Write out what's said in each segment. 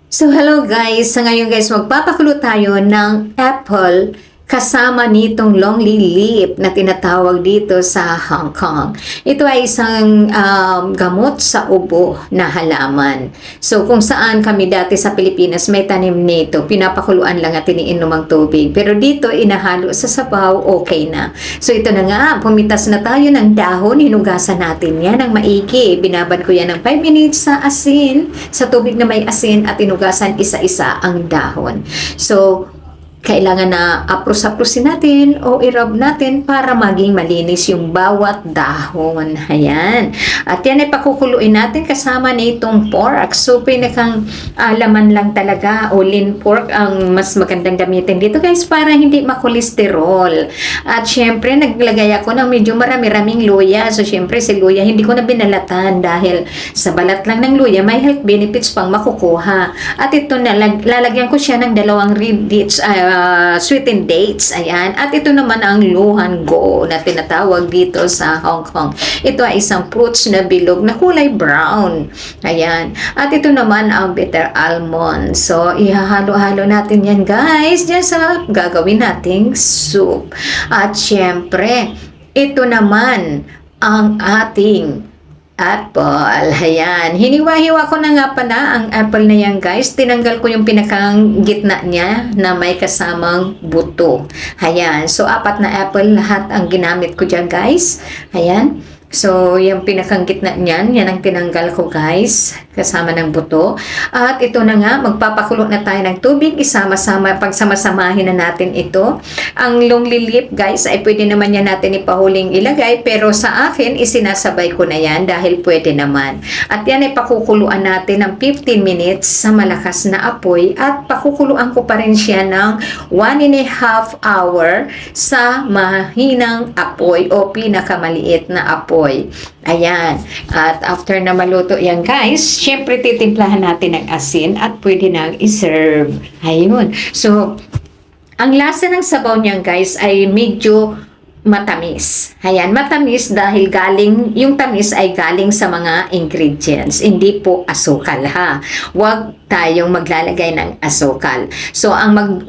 So hello guys, sa ngayon guys magpapakulo tayo ng apple kasama nitong long leaf na tinatawag dito sa Hong Kong. Ito ay isang gamot sa ubo na halaman. So kung saan kami dati sa Pilipinas may tanim nito, pinapakuluan lang at iniinom ang tubig. Pero dito inahalo sa sabaw, okay na. So ito na nga, pumitas na tayo ng dahon, hinugasan natin yan ng maigi. Binabad ko yan ng 5 minutes sa asin, sa tubig na may asin at hinugasan isa-isa ang dahon. So kailangan na apros-aprosin natin o i-rub natin para maging malinis yung bawat dahon. Ayan. At yan ay pakukuluin natin kasama nitong pork. So, pinakang laman lang talaga o lean pork ang mas magandang gamitin dito guys para hindi makolesterol. At syempre, naglagay ako ng medyo marami-raming luya. So, syempre, si luya hindi ko na binalatan dahil sa balat lang ng luya may health benefits pang makukuha. At ito na, lalagyan ko siya ng 2 red dates, sweetened dates. Ayan. At ito naman ang luhan go na tinatawag dito sa Hong Kong. Ito ay isang fruits na bilog na kulay brown. Ayan. At ito naman ang bitter almond. So, ihahalo-halo natin yan guys dyan sa gagawin nating soup. At syempre, ito naman ang ating apple. Ayan. Hiniwa-hiwa ko na nga pala ang apple na yan guys. Tinanggal ko yung pinakang gitna niya na may kasamang buto. Ayan. So, 4 na apple lahat ang ginamit ko dyan guys. Ayan. So, yung pinakang gitna niyan, yan ang tinanggal ko guys, kasama ng buto. At ito na nga, magpapakulo na tayo ng tubig, isama-sama, pagsama-samahin na natin ito. Ang long leaf guys, ay pwede naman yan natin ipahuling ilagay, pero sa akin, isinasabay ko na yan dahil pwede naman. At yan ay pakukuluan natin ng 15 minutes sa malakas na apoy at pakukuluan ko pa rin siya ng 1.5 hour sa mahinang apoy o pinakamaliit na apoy. Ayan. At after na maluto yan guys, syempre titimplahan natin ng asin at pwede nang iserve. Ayun. So, ang lasa ng sabaw niyan guys ay medyo matamis. Ayan, matamis dahil yung tamis ay galing sa mga ingredients. Hindi po asukal ha. Huwag tayong maglalagay ng asukal. So, ang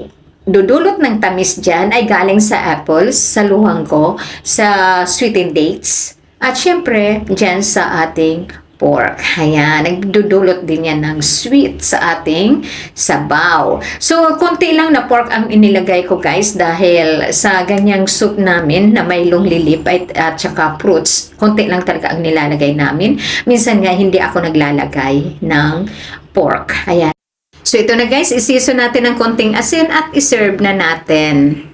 dudulot ng tamis dyan ay galing sa apples, sa luhang ko, sa sweetened dates, at syempre, dyan sa ating pork. Ayan, nagdudulot din yan ng sweet sa ating sabaw. So, konti lang na pork ang inilagay ko guys dahil sa ganyang soup namin na may long leaf at saka fruits, konti lang talaga ang nilalagay namin. Minsan nga hindi ako naglalagay ng pork. Ayan. So, ito na guys, isiso natin ng konting asin at iserve na natin.